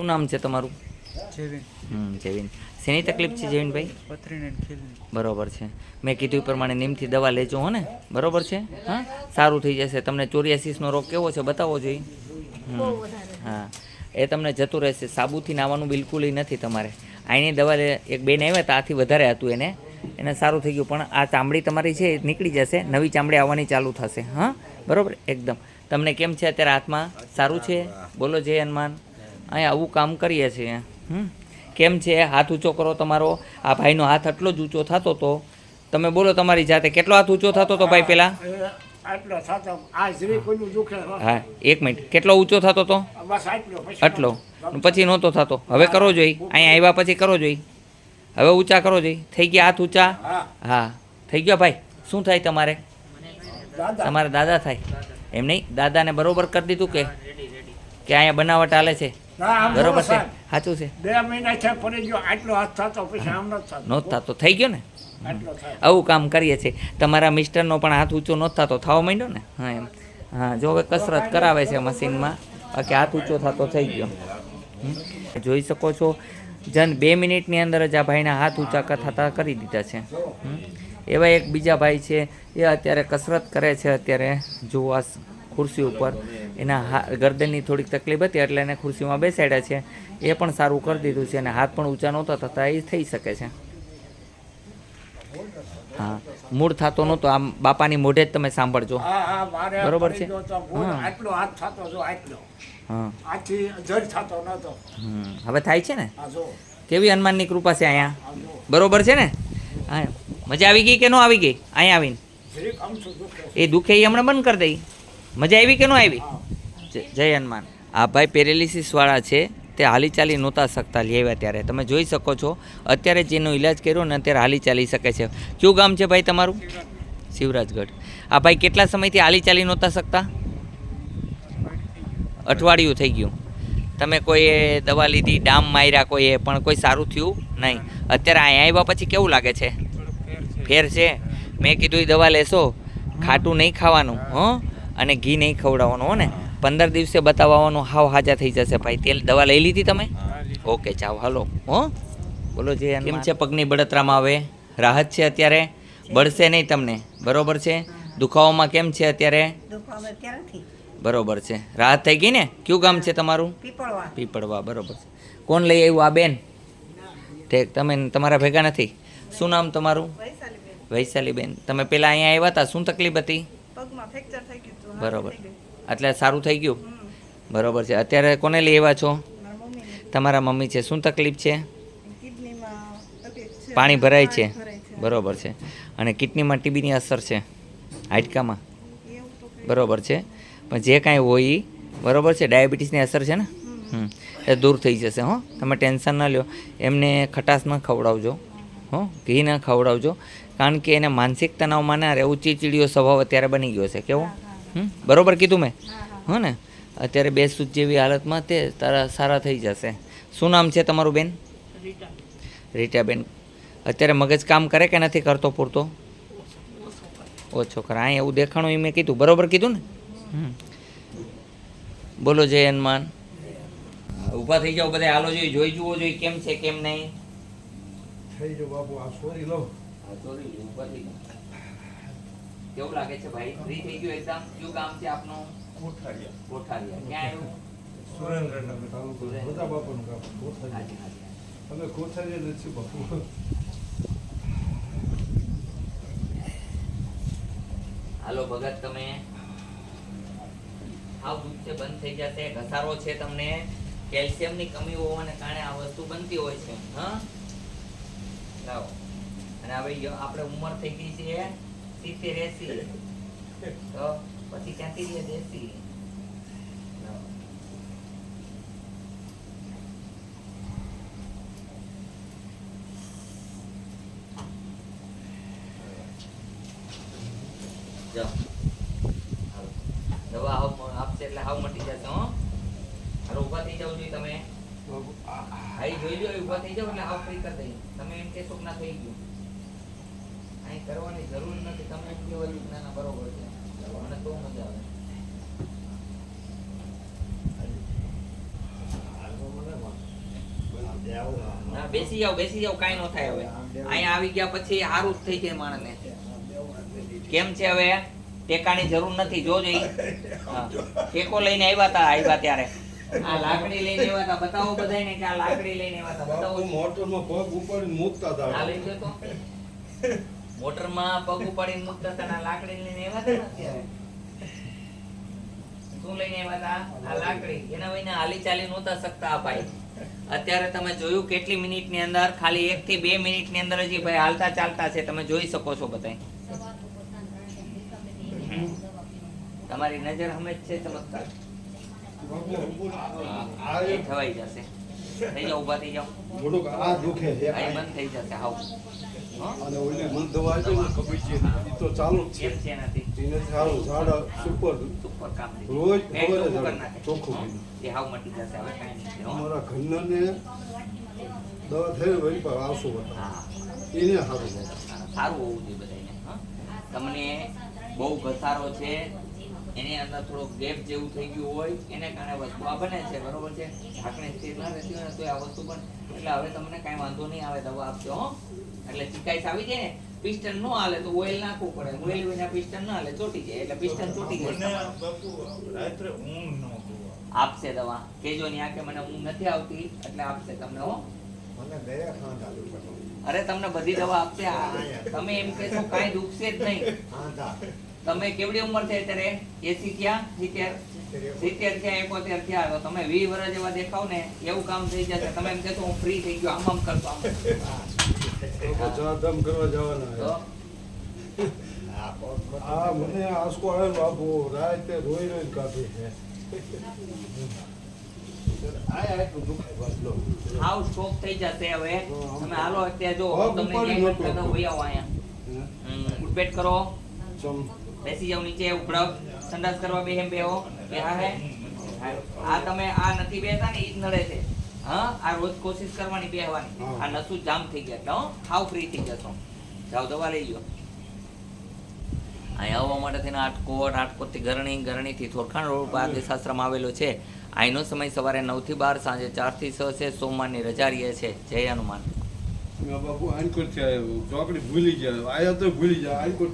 શું નામ છે તમારું? જેવિન. જેવિન. શેની તકલીફ છે જેવિનભાઈ? પથરીને ખીલની. બરોબર છે. મેં કીધું એ પ્રમાણે નીમથી દવા લેજો હો ને, બરોબર છે. હા, સારું થઈ જશે. તમને ચોરિયાસીસનો રોગ કેવો છે બતાવો જોઈએ. હા, એ તમને જતું રહેશે. સાબુથી નાવાનું બિલકુલ નથી તમારે. અહીંની દવા એક બેન આવ્યા હતા, આથી વધારે હતું એને સારું થઈ ગયું. પણ આ ચામડી તમારી છે એ નીકળી જશે, નવી ચામડી આવવાની ચાલુ થશે. હા, બરોબર એકદમ. તમને કેમ છે અત્યારે હાથમાં? સારું છે? બોલો જય હનુમાન. અહીંયા આવું કામ કરીએ છીએ. કેમ છે? હાથ ઊંચો કરો તમારો. આ ભાઈનો હાથ આટલો જ ઊંચો થતો હતો. તમે બોલો તમારી જાતે કેટલો હાથ ઊંચો થતો હતો ભાઈ પહેલાં? હા, 1 મિનિટ. કેટલો ઊંચો થતો હતો? આટલો. પછી નહોતો થતો. હવે કરો જોઈએ. અહીંયા આવ્યા પછી કરો જોઈએ. હવે ઊંચા કરો જોઈએ. થઈ ગયા હાથ ઊંચા? હા, થઈ ગયો ભાઈ. શું થાય તમારે? તમારા દાદા થાય એમ નહીં? દાદાને બરોબર કરી દીધું કે અહીંયા બનાવટ હાલે છે? બરોબર છે, સાચું છે. 2 મહિના છે ફરી ગયો આટલો હાથ થતો, પછી આમ નહોતો થતો. થઈ ગયો ને? આવું કામ કરીએ છીએ. તમારા મિસ્ટરનો પણ હાથ ઊંચો નહોતો થતો, થવા માંડ્યો ને? હા એમ. હા, જો હવે કસરત કરાવે છે મશીનમાં, બાકી હાથ ઊંચો થતો થઈ ગયો. જોઈ શકો છો જન 2 મિનિટની અંદર જ આ ભાઈના હાથ ઊંચા થતા કરી દીધા છે. એવા એક બીજા ભાઈ છે, એ અત્યારે કસરત કરે છે. અત્યારે જુઓ આ ખુરશી ઉપર એના ગરદનની થોડીક તકલીફ હતી એટલે એને ખુરશીમાં બેસાડ્યા છે. એ પણ સારું કરી દીધું છે અને હાથ પણ ઊંચા નહોતા થતા, એ થઈ શકે છે. હા, મૂળ થતો નહોતો. આમ બાપાની મોઢે જ તમે સાંભળજો, બરોબર છે. આટલો હાથ થતો જો આટલો. હા, આથી જડ થતો નતો. હવે થાય છે ને? કેવી હનુમાનની કૃપા છે અહીંયા, બરોબર છે ને? હા, મજા આવી ગઈ કે ન આવી ગઈ? અહીંયા આવીને એ દુખે એ હમણાં બંધ કરી દઈ. મજા આવી કે ન આવી? જય હનુમાન. આ ભાઈ પેરેલિસિસવાળા છે, તે હાલી ચાલી નહોતા શકતા લેવા ત્યારે. તમે જોઈ શકો છો અત્યારે જેનો ઈલાજ કર્યો ને અત્યારે હાલી ચાલી શકે છે. કયું ગામ છે ભાઈ તમારું? શિવરાજગઢ. આ ભાઈ કેટલા સમયથી હાલી ચાલી નહોતા શકતા? અઠવાડિયું થઈ ગયું. તમે કોઈએ દવા લીધી, ડામ માર્યા કોઈએ, પણ કોઈ સારું થયું નહીં. અત્યારે અહીંયા આવ્યા પછી કેવું લાગે છે? ફેર છે. મેં કીધું એ દવા લેશો, ખાટું નહીં ખાવાનું હો, અને ઘી નહીં ખવડાવવાનું હો ને. 15 દિવસે બતાવવાનું, હાવ હાજા થઈ જશે ભાઈ. તેલ દવા લઈ લીધી તમે? ઓકે, ચાલો હલો હો. બોલો જે કેમ છે પગની બળતરામાં? હવે રાહત છે અત્યારે? બળશે નહીં તમને, બરોબર છે? દુખાવામાં કેમ છે અત્યારે? બરોબર છે, રાહત થઈ ગઈ ને? કયું ગામ છે તમારું? પીપળવા. બરોબર છે. કોણ લઈ આવ્યું? આ બેન. ઠીક, તમે તમારા ભેગા નથી? શું નામ તમારું? વૈશાલીબેન. તમે પહેલાં અહીંયા આવ્યા હતા, શું તકલીફ હતી? બરોબર, એટલે સારું થઈ ગયું? બરોબર છે. અત્યારે કોને લઈ આવ્યા છો? તમારા મમ્મી છે. શું તકલીફ છે? પાણી ભરાય છે. બરોબર છે. અને કિડનીમાં ટીબીની અસર છે, હાડકામાં. બરોબર છે. પણ જે કાંઈ હોય એ બરોબર છે. ડાયાબિટીસની અસર છે ને? એ દૂર થઈ જશે હો. તમે ટેન્શન ન લો. એમને ખટાશ ન ખવડાવજો હો, ઘી ન ખવડાવજો, કારણ કે એને માનસિક તણાવમાં ના રહેવું. ચીચીડીયો સ્વભાવ અત્યારે બની ગયો છે. કેવો? બરોબર કીધું મેં હો ને? અત્યારે બેસૂદ જેવી હાલતમાં તે તારા સારા થઈ જશે. શું નામ છે તમારું બેન? રીટાબેન. અત્યારે મગજ કામ કરે કે નથી કરતો પૂરતો? ઓછો કરે. અહીં એવું દેખાણું એ મેં કીધું, બરોબર કીધું ને? બોલો જય હનુમાન. ઊભા થઈ જાઓ બધા, હાલો જોઈ જુઓ જોઈએ કેમ છે કેમ નહીં. થઈ જાવ બાબુ, આ સોરી લો. ઊભા થઈ જાઓ. કેવું લાગે છે ભાઈ? ફ્રી થઈ ગયું એકદમ? કયું ગામ છે આપનું? કોઠારિયા. કોઠારિયા. ક્યાં આવ્યું? સુરેન્દ્રનગર તાલુકો, બધા બાપુનું ગામ કોઠારિયા. અમે કોઠારિયા નથી બાપુ. હાલો ભગત, તમે આવ દૂધ છે બંધ થઈ જશે. ઘસારો છે તમને, કેલ્શિયમની કમી હોવાને કારણે આ વસ્તુ બનતી હોય છે. હા, લાવો. અને હવે આપણે ઉંમર થઈ ગઈ છે 70-80, તો પછી ક્યાંથી લે દેશી? દવા આપશે એટલે હાવ મટી જશે હો. હાલો ઊભા થઈ જાવ જોઈએ તમે. અહીં જોઈ લો, ઊભા થઈ જાવ એટલે હાવ ફ્રી કરી દઈએ. તમે એમ કહેશો કે ના થઈ ગયું, અહીં કરવાની જરૂર નથી. તમે એમ કહેવા ના બરોબર છે, મને તો મજા આવે. હા, બેસી જાવ કાંઈ ન થાય હવે અહીંયા આવી ગયા પછી સારું જ થઈ જાય માણસને કેમ છે હવે ટેકાની જરૂર નથી જોજો ઈ. હા, ટેકો લઈને આવ્યા ત્યારે આ લાકડી લઈને આવ્યા હતા બતાવો બધાને કે આ લાકડી લઈને આવ્યા હતા બતાવો મોટરમાં પગ ઉપાડીને મૂકતા હતા આ લઈ લો તો મોટરમાં પગ ઉપાડીને મૂકતા હતા ને આ લાકડી લઈને આવ્યા હતા ને અત્યારે શું લઈને આવ્યા હતા આ લાકડી એના વિના હાલી ચાલી નહોતા શકતા આ ભાઈ અત્યારે તમે જોયું કેટલી મિનિટની અંદર ખાલી 1 થી 2 મિનિટની અંદર હજી ભાઈ હાલતા ચાલતા છે તમે જોઈ શકો છો બધાય તમારી નજર હંમેશા છે ચમત્કાર એ થવાઈ જશે થઈ જાઓ ઊભા થઈ જાઓ થોડુંક આ દુખે છે આ બંધ થઈ જશે હાવ અને ઓલી મન દવા આવી ને ખબર છે ઈ તો ચાલુ જ છે કેમ છે નથી એને સારું સાડા સુપર સુપર કામ થઈ રોજ પેટ ખબર ચોખ્ખું જ કરી નાખે. ચોખ્ખું હં? એ હાવ મટી જશે હવે કાંઈ નહીં હં? અમારા ઘરનાને દવા થઈ વળી પર આવશું હતા હા એને સારું લાગે. સારું હોવું જોઈએ બધાને હં? તમને બહુ ઘસારો છે એની અંદર થોડોક ગેપ જેવું થઈ ગયું હોય એને કારણે વસ્તુ આ બને છે બરોબર છે ઢાંકણી સ્થિર ના રહેતી હોય ને તો આ વસ્તુ પણ એટલે હવે તમને કાંઈ વાંધો નહીં આવે દવા આપજો હો એટલે ચીકાઈસ આવી જાય ને પિસ્ટન ન હાલે તો ઓઇલ નાખવું પડે ઓઇલ વિના પિસ્ટન ના હાલે ચોટી જાય એટલે પિસ્ટન ચોટી જાય આપશે દવા કેજો ની આ કે મને ઊંઘ નથી આવતી એટલે આપશે તમને હો અરે તમને બધી દવા આપશે તમે એમ કહેશો કાંઈ દુખશે જ નહીં તમે કેવડી ઉંમર છે અત્યારે 80 થયા 70 થયા 71 થયા તો તમે 20 વર્ષ જેવા દેખાવ ને એવું કામ થઈ જશે તમે એમ કહેશો હું ફ્રી થઈ ગયો આમ કરતો આમ તો ચાદમ કરવા જવાના તો આ મને આંસકો આવે ને બાપુ રાતે રોઈ રોઈ કાઢી છે આ એટલું દુખે બસ લો હાવ સ્ટોપ થઈ જશે હવે તમે હાલો અત્યારે જો પગ તમને ઉપાડી ન્યાય નહોતું. કરતા હોય આવો અહીંયા ઉઠબેઠ કરો ચમ બેસી જાવ નીચે ઉપડપ સંડાસ કરવા બેહેમ બેહો બેહા હે આ તમે આ નથી બેહતા ને ઈ જ નડે છે હા આ રોજ કોશિશ કરવાની બેહવાની હા. આ નસું જામ થઈ ગયા એટલે હો હાવ ફ્રી થઈ જશો જાઓ દવા લઈ લ્યો અહીંયા આવવા માટે થઈને રાજકોટથી ગરણીથી થોરખાણ રોડ પર આદ્યશાસ્ત્રમાં આવેલો છે અહીંનો સમય સવારે 9 થી 12 સાંજે 4 થી 6 છે સોમવારની રજા રહે છે જય હનુમાન બાપુ આનકોટ થી આવ્યો ચોકડી ભૂલી ગયા આયા તો ભૂલી જાય આનકોટ